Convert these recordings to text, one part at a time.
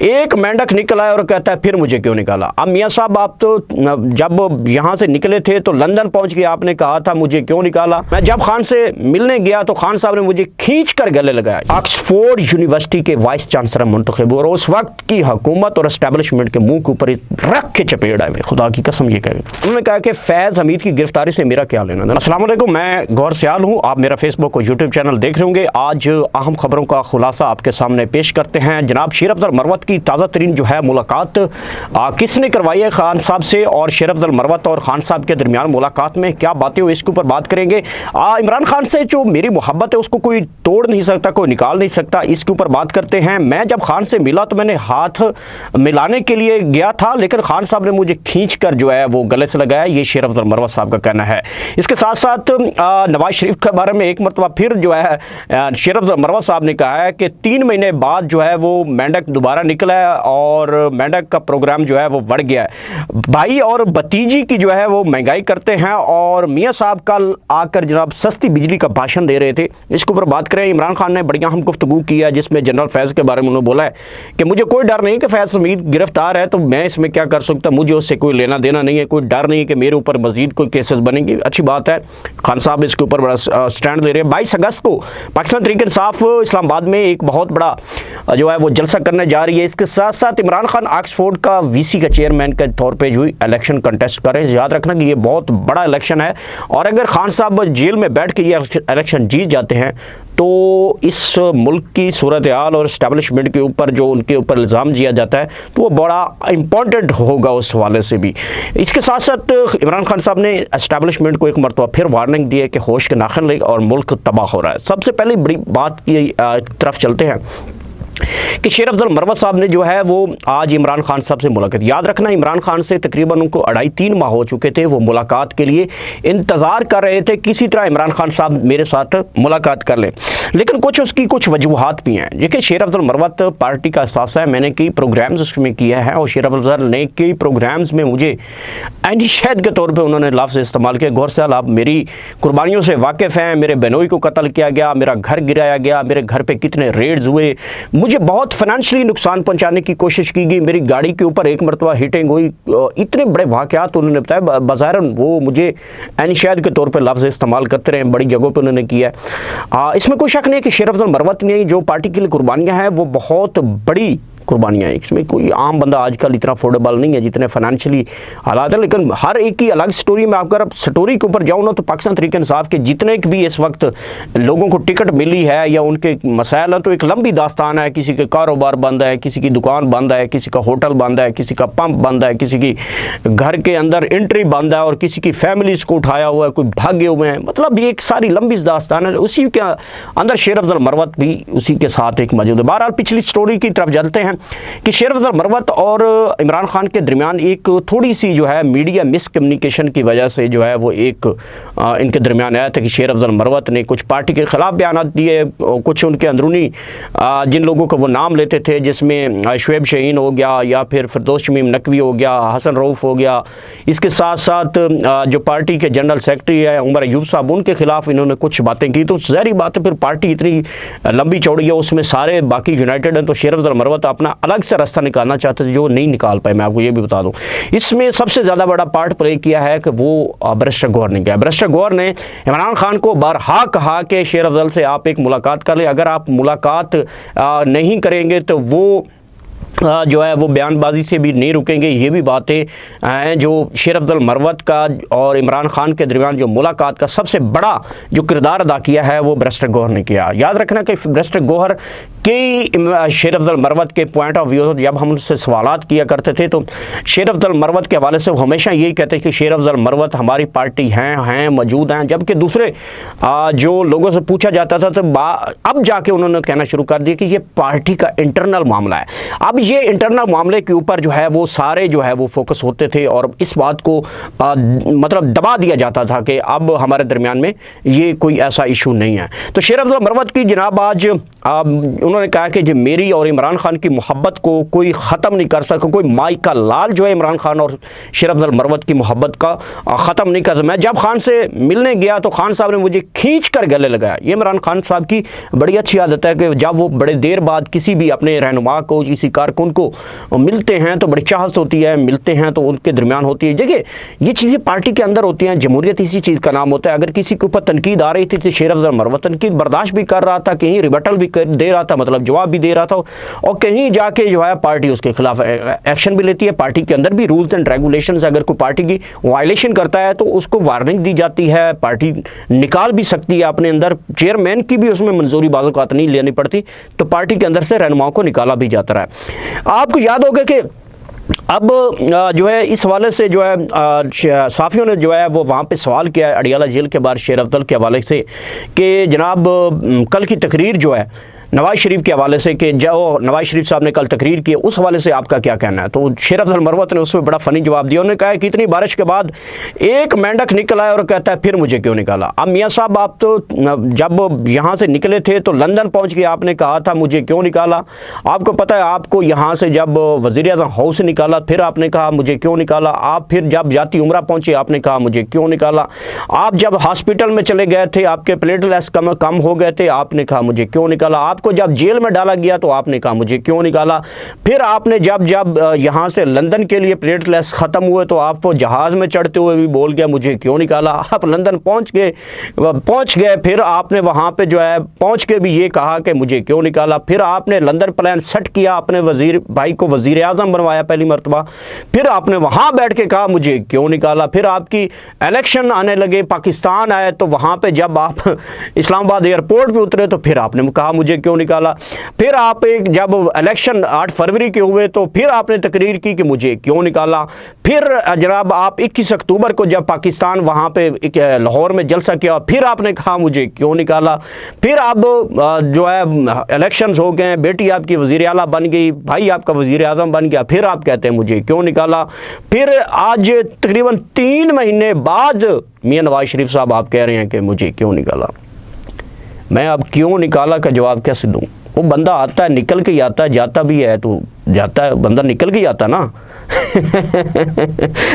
एक मेंढक निकला है और कहता है फिर मुझे क्यों निकाला। अब मियाँ साहब आप तो जब यहाँ से निकले थे तो लंदन पहुँच के आपने कहा था मुझे क्यों निकाला। मैं जब खान से मिलने गया तो खान साहब ने मुझे खींच कर गले लगाया। ऑक्सफोर्ड यूनिवर्सिटी के वाइस चांसलर मुंतखब और उस वक्त की हुकूमत और एस्टेब्लिशमेंट के मुंह के ऊपर रख के चपेट आए, खुदा की कसम ये कहे। उन्होंने कहा कि फैज़ हमीद की गिरफ्तारी से मेरा क्या लेना। अस्सलाम वालेकुम, मैं गौहर सियाल हूँ, आप मेरा फेसबुक और यूट्यूब चैनल देख रहे होंगे। आज अहम खबरों का खुलासा आपके सामने पेश करते हैं। जनाब शेर अफजल मरवत की ताज़ा तरीन जो है मुलाकात किसने करवाई है खान साहब से, और शेर अफजल मरवत और खान साहब के दरमियान मुलाकात में क्या बातें हुई, इसके ऊपर बात करेंगे। इमरान खान से जो मेरी मोहब्बत है उसको कोई तोड़ नहीं सकता, कोई निकाल नहीं सकता, इसके ऊपर बात करते हैं। मैं जब खान से मिला तो मैंने हाथ मिलाने के लिए गया था, लेकिन खान साहब ने मुझे खींच कर जो है वो गले से लगाया, ये शेर अफजल मरवत साहब का कहना है। इसके साथ साथ नवाज शरीफ के बारे में एक मरतबा फिर जो है शेर अफजल मरवत साहब ने कहा है कि 3 महीने बाद जो है वो मेंढक दोबारा निकला है और मेंढक का प्रोग्राम जो है वो बढ़ गया है। भाई और भतीजी की जो है वो महंगाई करते हैं और मियाँ साहब कल आकर जनाब सस्ती बिजली का भाषण दे रहे थे, इसके ऊपर बात करें। इमरान खान ने बढ़िया हम गुफ्तगू की है जिसमें जनरल फैज़ के बारे में उन्होंने बोला है कि मुझे कोई डर नहीं कि फैज़ हमीद गिरफ्तार है तो मैं इसमें क्या कर सकता, मुझे उससे कोई लेना देना नहीं है, कोई डर नहीं है कि मेरे ऊपर मजीद कोई केसेस बनेंगे। अच्छी बात है, खान साहब इसके ऊपर बड़ा स्टैंड दे रहे हैं। 22 अगस्त को पाकिस्तान तहरीक इंसाफ इस्लामाबाद में एक बहुत बड़ा जो है वो जलसा करने जा रही है। इसके साथ साथ इमरान खान ऑक्सफोर्ड का वीसी का चेयरमैन के तौर पे जो इलेक्शन कंटेस्ट करें। याद रखना कि ये बहुत बड़ा इलेक्शन है और अगर खान साहब जेल में बैठ के ये इलेक्शन जीत जाते हैं तो इस मुल्क की सूरत हाल और इस्टेब्लिशमेंट के ऊपर जो उनके ऊपर इल्ज़ाम दिया जाता है तो वो बड़ा इंपॉर्टेंट होगा उस हवाले से भी। इसके साथ साथ इमरान खान साहब ने इस्टेब्लिशमेंट को एक मरतबा फिर वार्निंग दी है कि होश के नाखन ले और मुल्क तबाह हो रहा है। सबसे पहले बड़ी बात की तरफ चलते हैं कि शेर अफजल मरवत साहब ने जो है वो आज इमरान खान साहब से मुलाकात। याद रखना इमरान खान से तकरीबन उनको 2.5-3 माह हो चुके थे, वो मुलाकात के लिए इंतज़ार कर रहे थे किसी तरह इमरान खान साहब मेरे साथ मुलाकात कर लें, लेकिन उसकी कुछ वजूहात भी हैं। देखिए शेर अफजल मरवत पार्टी का असासा है, मैंने कई प्रोग्राम्स उसमें किया है और शेर अफजल ने कई प्रोग्राम्स में मुझे एंटी शहद के तौर पर उन्होंने लफ्ज़ इस्तेमाल किया। गौर से आप मेरी कुर्बानियों से वाकिफ़ हैं, मेरे बहनोई को कत्ल किया गया, मेरा घर गिराया गया, मेरे घर पर कितने रेड्स हुए, मुझे बहुत फाइनेंशियली नुकसान पहुंचाने की कोशिश की गई, मेरी गाड़ी के ऊपर एक मरतबा हिटिंग हुई, इतने बड़े वाक़यात उन्होंने बताया। बज़ाहिरन वो मुझे एनशाद के तौर पे लफ्ज़ इस्तेमाल करते रहे, बड़ी जगहों पे उन्होंने किया है। इसमें कोई शक नहीं कि शेर अफजल मरवत ने जो पार्टी के लिए कुर्बानियाँ हैं वो बहुत बड़ी कुर्बानियाँ हैं। इसमें कोई आम बंदा आजकल इतना अफोर्डेबल नहीं है जितने फाइनेंशियली हालात है, लेकिन हर एक की अलग स्टोरी में अगर स्टोरी के ऊपर जाऊँ ना तो पाकिस्तान तहरीक इंसाफ के जितने भी इस वक्त लोगों को टिकट मिली है या उनके मसाइल हैं तो एक लंबी दास्तान है। किसी के कारोबार बंद है, किसी की दुकान बंद है, किसी का होटल बंद है, किसी का पंप बंद है, किसी की घर के अंदर एंट्री बंद है और किसी की फैमिलीज को उठाया हुआ है, कोई भागे हुए हैं। मतलब ये एक सारी लंबी दास्तान है, उसी के अंदर शेर अफजल मरवत भी उसी के साथ एक मौजूद है। बहरहाल पिछली स्टोरी की तरफ चलते हैं कि शेर अफजल मरवत और इमरान खान के दरमियान एक थोड़ी सी जो है मीडिया मिसकम्युनिकेशन की वजह से जो है वो एक इनके दरमियान आया था कि शेर अफजल मरवत ने कुछ पार्टी के ख़िलाफ़ बयान दिए, कुछ उनके अंदरूनी जिन लोगों को वो नाम लेते थे जिसमें शुएब शहीन हो गया या फिर फिरदौस शमीम नकवी हो गया, हसन रऊफ़ हो गया, इसके साथ साथ जो पार्टी के जनरल सेक्रेटरी है उमर अयूब साहब, उनके ख़िलाफ़ इन्होंने कुछ बातें की। तो ज़ाहिर बात है फिर पार्टी इतनी लंबी चौड़ी है, उसमें सारे बाकी यूनाइटेड हैं, तो शेर अफजल मरवत अपना अलग से रास्ता निकालना चाहते थे जो नहीं निकाल पाए। मैं आपको ये भी बता दूं इसमें सबसे ज़्यादा बड़ा पार्ट प्ले किया है कि वो बैरिस्टर गौहर ने किया। बैरिस्टर गौहर ने इमरान खान को बारहा कहा कि शेर अफजल से आप एक मुलाकात कर लें, अगर आप मुलाकात नहीं करेंगे तो वो जो है वो बयानबाजी से भी नहीं रुकेंगे। ये भी बातें हैं जो शेर अफजल मरवत का और इमरान खान के दरमियान जो मुलाकात का सबसे बड़ा जो किरदार अदा किया है वो बैरिस्टर गौहर ने किया। याद रखना कि बैरिस्टर गौहर के शेर अफजल मरवत के पॉइंट ऑफ व्यू जब हम उनसे सवालात किया करते थे तो शेर अफजल मरवत के हवाले से वो हमेशा यही कहते कि शेर अफजल मरवत हमारी पार्टी हैं मौजूद हैं, जबकि दूसरे जो लोगों से पूछा जाता था तो अब जाके उन्होंने कहना शुरू कर दिया कि ये पार्टी का इंटरनल मामला है। अब ये इंटरनल मामले के ऊपर जो है वो सारे जो है वो फोकस होते थे और इस बात को मतलब दबा दिया जाता था कि अब हमारे दरमियान में ये कोई ऐसा इशू नहीं है। तो शेर अफजल मरवत की जनाब आज उन्होंने कहा कि जो मेरी और इमरान खान की मोहब्बत को कोई ख़त्म नहीं कर सका, कोई माई का लाल जो है इमरान खान और शेर अफजल मरवत की मोहब्बत का ख़त्म नहीं कर सकता। मैं जब खान से मिलने गया तो खान साहब ने मुझे खींच कर गले लगाया। ये इमरान खान साहब की बड़ी अच्छी आदत है कि जब वो बड़े देर बाद किसी भी अपने रहनुमा को, किसी कारकुन उनको मिलते हैं तो बड़ी चाहत होती है, मिलते हैं तो उनके दरमियान होती है। देखिए ये चीज़ें पार्टी के अंदर होती हैं, जमहूरियत इसी चीज़ का नाम होता है। अगर किसी के ऊपर तनकीद आ रही थी तो शेर अफजल मरवत तनकीद बर्दाश्त भी कर रहा था, कहीं रिबटल भी दे रहा था, मतलब जवाब भी दे रहा था, और कहीं जाके जो है पार्टी उसके खिलाफ एक्शन भी लेती है। पार्टी के अंदर भी रूल्स एंड रेगुलेशंस, अगर कोई पार्टी की वायलेशन करता है तो उसको वार्निंग दी जाती है, पार्टी निकाल भी सकती है अपने अंदर, चेयरमैन की भी उसमें मंजूरी बाज़-औक़ात नहीं लेनी पड़ती, तो पार्टी के अंदर से रहनुमाओं को निकाला भी जाता रहा है। आपको याद होगा कि अब जो है इस हवाले से जो है साफ़ियों ने जो है वो वहाँ पे सवाल किया है अडियाला जेल के बाहर शेर अफजल के हवाले से कि जनाब कल की तकरीर जो है नवाज़ शरीफ के हवाले से, कि जो नवाज़ शरीफ साहब ने कल तकरीर की, उस हवाले से आपका क्या कहना है? तो शेर अफजल मरवत ने उसमें बड़ा फ़नी जवाब दिया। उन्होंने कहा कि इतनी बारिश के बाद एक मेंढक निकल आया और कहता है फिर मुझे क्यों निकाला। अब मियाँ साहब आप तो जब यहाँ से निकले थे तो लंदन पहुँच के आपने कहा था मुझे क्यों निकाला। आपको पता है आपको यहाँ से जब वज़ीर-ए-आज़म हाउस से निकाला फिर आपने कहा मुझे क्यों निकाला। आप फिर जब जाती उम्रा पहुँचे आपने कहा मुझे क्यों निकाला। आप जब हॉस्पिटल में चले गए थे आपके प्लेटलेट्स कम हो गए थे, आपने कहा मुझे क्यों निकाला। आपको जब जेल में डाला गया तो आपने कहा मुझे क्यों निकाला। फिर आपने जब यहाँ से लंदन के लिए प्लेटलेट्स ख़त्म हुए तो आपको जहाज़ में चढ़ते हुए भी बोल गया मुझे क्यों निकाला। आप लंदन पहुँच गए फिर आपने वहाँ पे जो है पहुँच के भी ये कहा कि मुझे क्यों निकाला। फिर आपने लंदन प्लान सेट किया, अपने वज़ीर भाई को वज़ीर आज़म बनवाया पहली मरतबा, फिर आपने वहाँ बैठ के कहा मुझे क्यों निकाला। फिर आपकी इलेक्शन आने लगे, पाकिस्तान आए तो वहाँ पे जब आप इस्लामाबाद एयरपोर्ट पे उतरे तो फिर आपने कहा मुझे क्यों निकाला। फिर आप जब इलेक्शन 8 फरवरी के हुए तो फिर आपने तकरीर की कि मुझे क्यों निकाला। फिर जनाब आप 21 अक्टूबर को जब पाकिस्तान वहाँ पे लाहौर में जलसा किया फिर आपने कहा मुझे क्यों निकाला। फिर अब जो है इलेक्शंस हो गए, बेटी आपकी वज़ीर आला बन गई, भाई आपका वज़ीर आज़म बन गया, फिर आप कहते हैं मुझे क्यों निकाला। फिर आज तकरीबन 3 महीने बाद मियाँ नवाज़ शरीफ साहब आप कह रहे हैं कि मुझे क्यों निकाला। मैं अब क्यों निकाला का जवाब कैसे दूँ? वो बंदा आता है निकल के आता है, जाता भी है तो जाता है, बंदा निकल के आता ना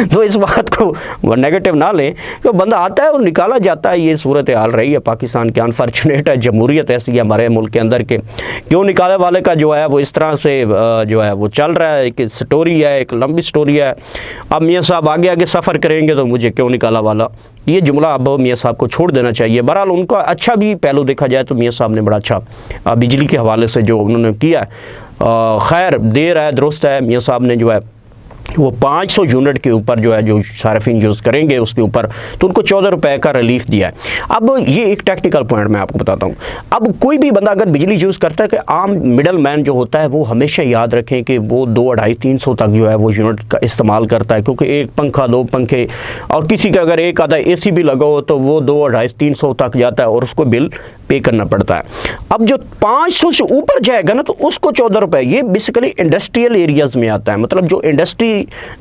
तो इस बात को नेगेटिव ना लें कि बंदा आता है और निकाला जाता है। ये सूरत हाल रही है पाकिस्तान की, अनफॉर्चुनेट है, जमहूरियत ऐसी है हमारे मुल्क के अंदर के क्यों निकाले वाले का जो है वो इस तरह से जो है वो चल रहा है। एक स्टोरी है, एक लंबी स्टोरी है। अब मियाँ साहब आगे आगे सफ़र करेंगे तो मुझे क्यों निकाला वाला ये जुमला अब मियाँ साहब को छोड़ देना चाहिए। बहरहाल उनका अच्छा भी पहलू देखा जाए तो मियाँ साहब ने बड़ा अच्छा बिजली के हवाले से जो उन्होंने किया है, खैर देर है दुरुस्त है। मियाँ साहब ने जो है वो 500 यूनिट के ऊपर जो है जो सार्फिन यूज़ करेंगे उसके ऊपर तो उनको 14 रुपये का रिलीफ दिया है। अब ये एक टेक्निकल पॉइंट मैं आपको बताता हूँ। अब कोई भी बंदा अगर बिजली यूज़ करता है कि आम मिडल मैन जो होता है वो हमेशा याद रखें कि वो 2, 250, 300 तक जो है वो यूनिट का इस्तेमाल करता है, क्योंकि एक पंखा 2 पंखे और किसी का अगर एक आधा AC भी लगाओ तो वो 2, 250, 300 तक जाता है और उसको बिल पे करना पड़ता है। अब जो 500 से ऊपर जाएगा ना तो उसको 14 रुपये, ये बेसिकली इंडस्ट्रियल एरियाज़ में आता है। मतलब जो इंडस्ट्री,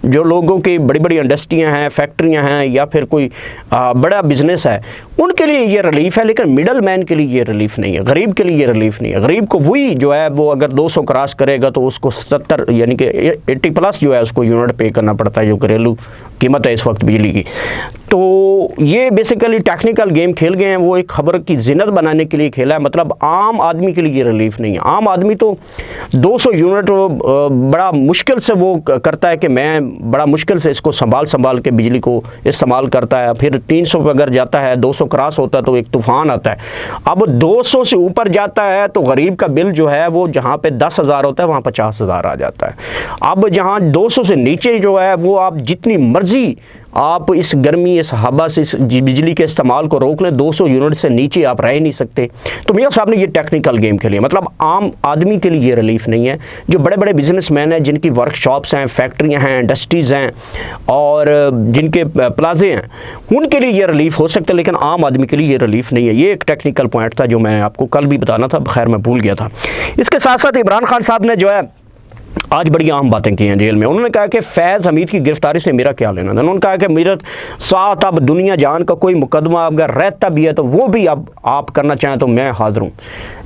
जो लोगों की बड़ी बड़ी इंडस्ट्रियां हैं, फैक्ट्रियां हैं या फिर कोई बड़ा बिजनेस है, उनके लिए ये रिलीफ है, लेकिन मिडल मैन के लिए ये रिलीफ नहीं है, गरीब के लिए ये रिलीफ नहीं है। गरीब को वही जो है वो अगर 200 क्रॉस करेगा तो उसको 70 यानी कि 80+ जो है उसको यूनिट पे करना पड़ता है, जो घरेलू कीमत है इस वक्त बिजली की। तो ये बेसिकली टेक्निकल गेम खेल गए हैं, वो एक खबर की जिन्नत बनाने के लिए खेला है। मतलब आम आदमी के लिए ये रिलीफ नहीं है। आम आदमी तो 200 यूनिट बड़ा मुश्किल से वो करता है कि मैं बड़ा मुश्किल से इसको संभाल के बिजली को इस्तेमाल करता है। फिर 300 पे अगर जाता है, 200 क्रॉस होता है तो एक तूफ़ान आता है। अब 200 से ऊपर जाता है तो गरीब का बिल जो है वो जहाँ पे 10,000 होता है वहाँ 50,000 आ जाता है। अब जहाँ 200 से नीचे जो है वो आप जितनी मर्जी आप इस गर्मी, इस हवा से इस बिजली के इस्तेमाल को रोक लें, 200 यूनिट से नीचे आप रह नहीं सकते। तो मियाँ साहब ने ये टेक्निकल गेम खेली। मतलब आम आदमी के लिए ये रिलीफ नहीं है। जो बड़े बड़े बिजनेसमैन हैं, जिनकी वर्कशॉप्स हैं, फैक्ट्रियां हैं, इंडस्ट्रीज़ हैं और जिनके प्लाजे हैं, उनके लिए ये रिलीफ हो सकता है, लेकिन आम आदमी के लिए ये रिलीफ नहीं है। ये एक टेक्निकल पॉइंट था जो मैं आपको कल भी बताना था, खैर मैं भूल गया था। इसके साथ साथ इमरान खान साहब ने जो है आज बड़ी आम बातें की हैं जेल में। उन्होंने कहा कि फैज़ हमीद की गिरफ्तारी से मेरा क्या लेना। उन्होंने कहा कि मेरे साथ अब दुनिया जान का कोई मुकदमा अगर रहता भी है तो वो भी अब आप करना चाहें तो मैं हाज़िर हूँ।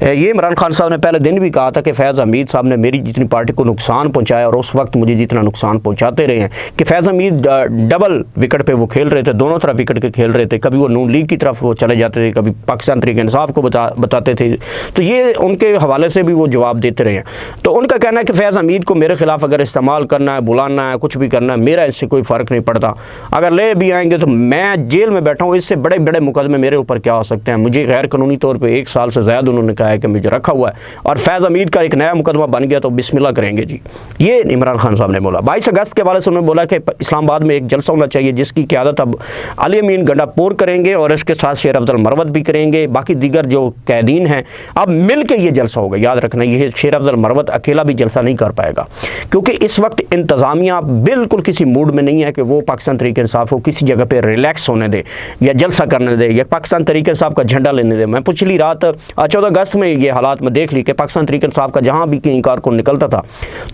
ये इमरान खान साहब ने पहले दिन भी कहा था कि फैज़ हमीद साहब ने मेरी जितनी पार्टी को नुकसान पहुँचाया और उस वक्त मुझे जितना नुकसान पहुँचाते रहे हैं, कि फैज़ हमीद डबल विकेट पर वो खेल रहे थे, दोनों तरफ विकेट के खेल रहे थे। कभी वो नून लीग की तरफ वो चले जाते थे, कभी पाकिस्तान तहरीक इंसाफ को बताते थे। तो ये उनके हवाले से भी वो जवाब देते रहे हैं। तो उनका कहना है कि फैज़ हमीद हमीद को मेरे खिलाफ अगर इस्तेमाल करना है, बुलाना है, कुछ भी करना है, मेरा इससे कोई फ़र्क नहीं पड़ता। अगर ले भी आएंगे तो मैं जेल में बैठा हूँ, इससे बड़े बड़े मुकदमे मेरे ऊपर क्या हो सकते हैं। मुझे गैर कानूनी तौर पर 1 साल से ज़्यादा उन्होंने कहा है कि मुझे रखा हुआ है, और फैज़ हमीद का एक नया मुकदमा बन गया तो बिस्मिल्लाह करेंगे जी। ये इमरान खान साहब ने बोला। 22 अगस्त के वाले से उन्होंने बोला कि इस्लामाबाद में एक जलसा होना चाहिए जिसकी क़यादत अब अली अमीन गंडापुर करेंगे और इसके साथ शेर अफजल मरवत भी करेंगे, बाकी दीगर जो कैदीन हैं अब मिल के ये जलसा होगा। याद रखना, ये शेर अफजल मरवत अकेला भी जलसा नहीं कर पाएगा, क्योंकि इस वक्त इंतज़ामिया बिल्कुल किसी मूड में नहीं है कि वो पाकिस्तान तहरीक इंसाफ को किसी जगह पर रिलैक्स होने दे या जलसा करने दे या पाकिस्तान तहरीक इंसाफ का झंडा लेने दे। मैं पिछली रात 14 अगस्त में ये हालात में देख ली कि पाकिस्तान तहरीक इंसाफ का जहाँ भी कहीं कारकुन निकलता था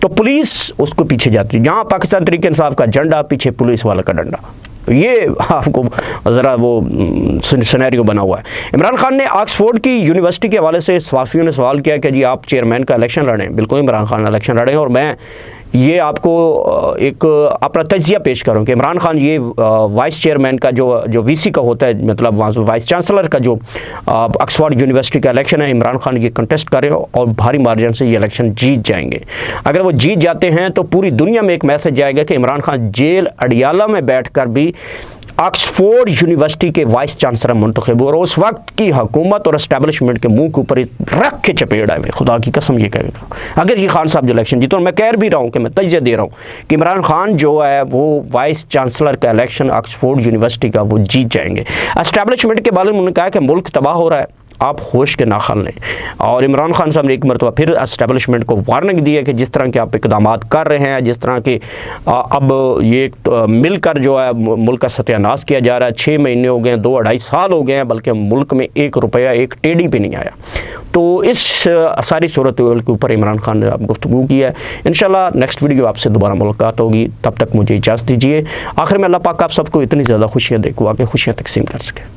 तो पुलिस उसको पीछे जाती, जहाँ पाकिस्तान तहरीक इंसाफ का झंडा पीछे पुलिस वाला का डंडा। ये आपको ज़रा वो सिनेरियो बना हुआ है। इमरान खान ने ऑक्सफोर्ड की यूनिवर्सिटी के हवाले से सहाफ़ियों ने सवाल किया कि जी आप चेयरमैन का इलेक्शन लड़ें। बिल्कुल इमरान खान इलेक्शन लड़ें, और मैं ये आपको एक अपना तजिया पेश करूँ कि इमरान खान ये वाइस चेयरमैन का जो वीसी का होता है, मतलब वहाँ वाइस चांसलर का जो ऑक्सफोर्ड यूनिवर्सिटी का इलेक्शन है, इमरान खान ये कंटेस्ट करें और भारी मार्जिन से ये इलेक्शन जीत जाएंगे। अगर वो जीत जाते हैं तो पूरी दुनिया में एक मैसेज जाएगा कि इमरान खान जेल अडियाला में बैठकर भी ऑक्सफोर्ड यूनिवर्सिटी के वाइस चांसलर मुंतखब हुए, और उस वक्त की हुकूमत और एस्टेब्लिशमेंट के मुंह के ऊपर रख के चपेट आए। खुदा की कसम ये कहेगा अगर ये खान साहब जो इलेक्शन जीते, और मैं कह भी रहा हूँ कि मैं तजिया दे रहा हूँ कि इमरान खान जो है वो वाइस चांसलर का इलेक्शन ऑक्सफोर्ड यूनिवर्सिटी का वो जीत जाएंगे। एस्टेब्लिशमेंट के बारे में उन्होंने कहा कि मुल्क तबाह हो रहा है, आप होश के नाखल लें। और इमरान खान साहब ने एक मरतबा फिर एस्टेब्लिशमेंट को वार्निंग दी है कि जिस तरह के आप इक़दाम कर रहे हैं, जिस तरह के अब ये मिलकर जो है मुल्क का सत्यानाश किया जा रहा है। 6 महीने हो गए हैं, 2-2.5 साल हो गए हैं, बल्कि मुल्क में 1 रुपया 1 टेढ़ी भी नहीं आया। तो इस सारी सूरत के ऊपर इमरान खान ने गुफ्तगू की है। इंशाल्लाह नेक्स्ट वीडियो आपसे दोबारा मुलाकात होगी, तब तक मुझे इजाज़त दीजिए। आखिर में अल्लाह पाक आप सबको इतनी ज़्यादा खुशियाँ दे के खुशियाँ तकसीम कर सके।